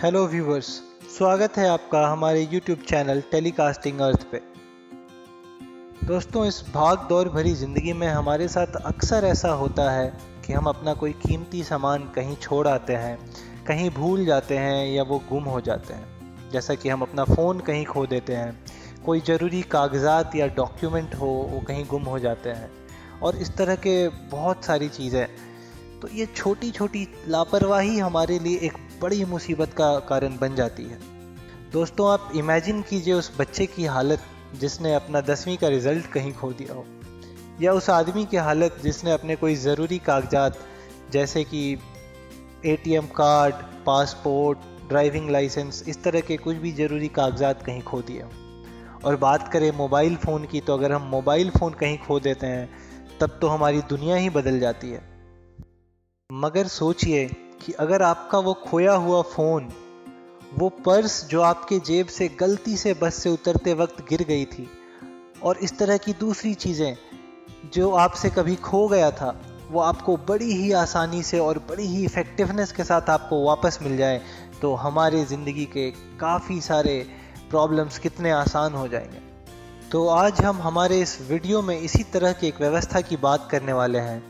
Hello viewers, स्वागत है आपका हमारे YouTube चैनल टेलीकास्टिंग अर्थ पे। दोस्तों, इस भाग दौड़ भरी ज़िंदगी में हमारे साथ अक्सर ऐसा होता है कि हम अपना कोई कीमती सामान कहीं छोड़ आते हैं, कहीं भूल जाते हैं या वो गुम हो जाते हैं। जैसा कि हम अपना फ़ोन कहीं खो देते हैं, कोई ज़रूरी कागज़ात या डॉक्यूमेंट हो वो कहीं गुम हो जाते हैं, और इस तरह के बहुत सारी चीज़ें। तो ये छोटी छोटी लापरवाही हमारे लिए एक बड़ी मुसीबत का कारण बन जाती है। दोस्तों, आप इमेजिन कीजिए उस बच्चे की हालत जिसने अपना 10वीं का रिज़ल्ट कहीं खो दिया हो, या उस आदमी की हालत जिसने अपने कोई ज़रूरी कागजात जैसे कि ATM card, passport, driving licence, इस तरह के कुछ भी ज़रूरी कागजात कहीं खो दिए हो। और बात करें मोबाइल फ़ोन की, तो अगर हम मोबाइल फ़ोन कहीं खो देते हैं तब तो हमारी दुनिया ही बदल जाती है। मगर सोचिए कि अगर आपका वो खोया हुआ फ़ोन, वो पर्स जो आपके जेब से गलती से बस से उतरते वक्त गिर गई थी, और इस तरह की दूसरी चीज़ें जो आपसे कभी खो गया था, वो आपको बड़ी ही आसानी से और बड़ी ही इफ़ेक्टिवनेस के साथ आपको वापस मिल जाए, तो हमारे ज़िंदगी के काफ़ी सारे प्रॉब्लम्स कितने आसान हो जाएंगे। तो आज हम हमारे इस वीडियो में इसी तरह की एक व्यवस्था की बात करने वाले हैं।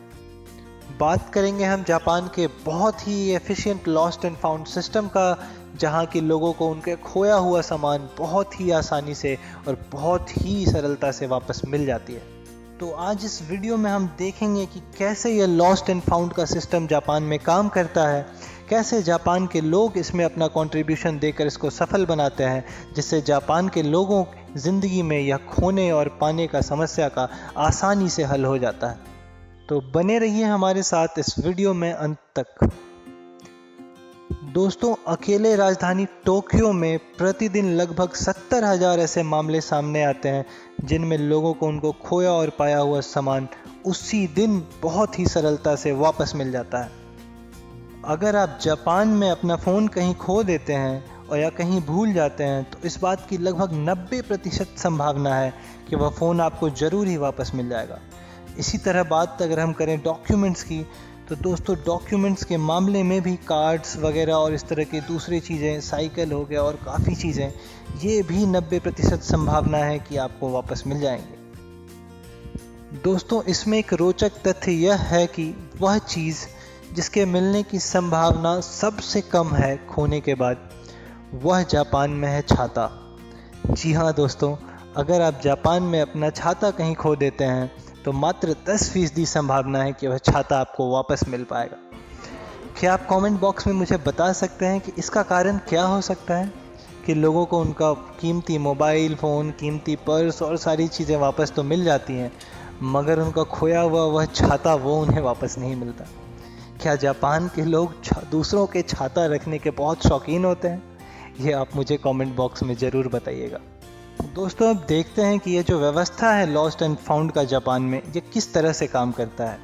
बात करेंगे हम जापान के बहुत ही efficient lost and found system का, जहां के लोगों को उनके खोया हुआ सामान बहुत ही आसानी से और बहुत ही सरलता से वापस मिल जाती है। तो आज इस वीडियो में हम देखेंगे कि कैसे ये लॉस्ट एंड फाउंड का सिस्टम जापान में काम करता है, कैसे जापान के लोग इसमें अपना कंट्रीब्यूशन देकर इसको सफल बनाते हैं, जिससे जापान के लोगों ज़िंदगी में यह खोने और पाने का समस्या का आसानी से हल हो जाता है। तो बने रहिए हमारे साथ इस वीडियो में अंत तक। दोस्तों, अकेले राजधानी टोक्यो में प्रतिदिन लगभग 70,000 ऐसे मामले सामने आते हैं जिनमें लोगों को उनको खोया और पाया हुआ सामान उसी दिन बहुत ही सरलता से वापस मिल जाता है। अगर आप जापान में अपना फ़ोन कहीं खो देते हैं और या कहीं भूल जाते हैं, तो इस बात की लगभग 90% संभावना है कि वह फ़ोन आपको ज़रूर ही वापस मिल जाएगा। इसी तरह बात अगर हम करें डॉक्यूमेंट्स की, तो दोस्तों डॉक्यूमेंट्स के मामले में भी कार्ड्स वगैरह और इस तरह की दूसरी चीज़ें, साइकिल हो गया और काफ़ी चीज़ें, ये भी 90% संभावना है कि आपको वापस मिल जाएंगे। दोस्तों, इसमें एक रोचक तथ्य यह है कि वह चीज़ जिसके मिलने की संभावना सबसे कम है खोने के बाद, वह जापान में है छाता। जी हाँ दोस्तों, अगर आप जापान में अपना छाता कहीं खो देते हैं तो मात्र 10% संभावना है कि वह छाता आपको वापस मिल पाएगा। क्या आप कमेंट बॉक्स में मुझे बता सकते हैं कि इसका कारण क्या हो सकता है कि लोगों को उनका कीमती मोबाइल फ़ोन, कीमती पर्स और सारी चीज़ें वापस तो मिल जाती हैं, मगर उनका खोया हुआ वह छाता वो उन्हें वापस नहीं मिलता? क्या जापान के लोग दूसरों के छाता रखने के बहुत शौकीन होते हैं? ये आप मुझे कमेंट बॉक्स में ज़रूर बताइएगा। दोस्तों, अब देखते हैं कि ये जो व्यवस्था है लॉस्ट एंड फाउंड का जापान में, ये किस तरह से काम करता है।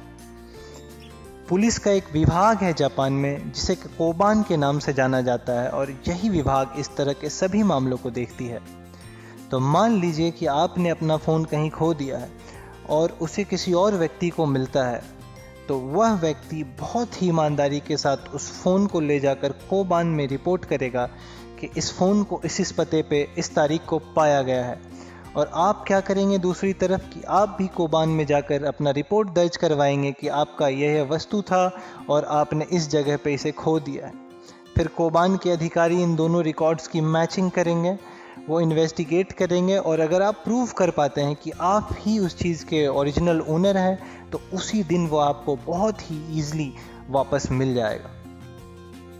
पुलिस का एक विभाग है जापान में जिसे कोबान के नाम से जाना जाता है, और यही विभाग इस तरह के सभी मामलों को देखती है। तो मान लीजिए कि आपने अपना फ़ोन कहीं खो दिया है और उसे किसी और व्यक्ति को मिलता है, तो वह व्यक्ति बहुत ही ईमानदारी के साथ उस फ़ोन को ले जाकर कोबान में रिपोर्ट करेगा कि इस फ़ोन को इस पते पे इस तारीख को पाया गया है। और आप क्या करेंगे दूसरी तरफ कि आप भी कोबान में जाकर अपना रिपोर्ट दर्ज करवाएंगे कि आपका यह वस्तु था और आपने इस जगह पे इसे खो दिया है। फिर कोबान के अधिकारी इन दोनों रिकॉर्ड्स की मैचिंग करेंगे, वो इन्वेस्टिगेट करेंगे, और अगर आप प्रूव कर पाते हैं कि आप ही उस चीज़ के ओरिजिनल ओनर हैं, तो उसी दिन वो आपको बहुत ही ईजिली वापस मिल जाएगा।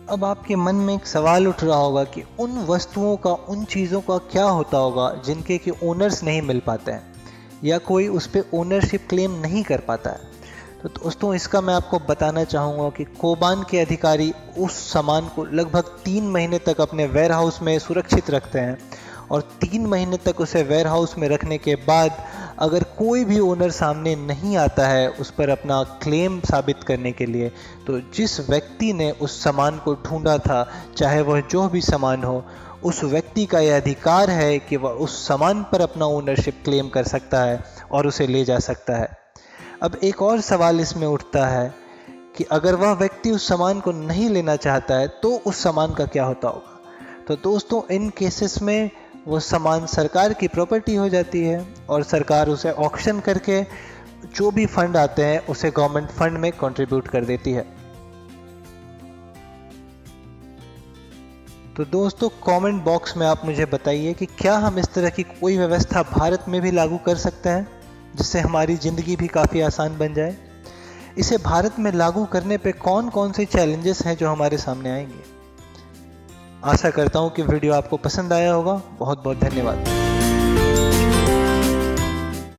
अब आपके मन में एक सवाल उठ रहा होगा कि उन वस्तुओं का, उन चीज़ों का क्या होता होगा जिनके कि ओनर्स नहीं मिल पाते हैं या कोई उस पर ओनरशिप क्लेम नहीं कर पाता है। तो दोस्तों, इसका मैं आपको बताना चाहूँगा कि कोबान के अधिकारी उस सामान को लगभग 3 महीने तक अपने वेयर हाउस में सुरक्षित रखते हैं, और 3 महीने तक उसे वेयर हाउस में रखने के बाद अगर कोई भी ओनर सामने नहीं आता है उस पर अपना क्लेम साबित करने के लिए, तो जिस व्यक्ति ने उस सामान को ढूंढा था, चाहे वह जो भी सामान हो, उस व्यक्ति का यह अधिकार है कि वह उस सामान पर अपना ओनरशिप क्लेम कर सकता है और उसे ले जा सकता है। अब एक और सवाल इसमें उठता है कि अगर वह व्यक्ति उस सामान को नहीं लेना चाहता है तो उस सामान का क्या होता होगा। तो दोस्तों इन केसेस में वो सामान सरकार की प्रॉपर्टी हो जाती है और सरकार उसे ऑक्शन करके जो भी फंड आते हैं उसे गवर्नमेंट फंड में कंट्रीब्यूट कर देती है। तो दोस्तों कमेंट बॉक्स में आप मुझे बताइए कि क्या हम इस तरह की कोई व्यवस्था भारत में भी लागू कर सकते हैं जिससे हमारी ज़िंदगी भी काफ़ी आसान बन जाए। इसे भारत में लागू करने पे कौन कौन से चैलेंजेस हैं जो हमारे सामने आएंगे। आशा करता हूँ कि वीडियो आपको पसंद आया होगा। बहुत बहुत धन्यवाद।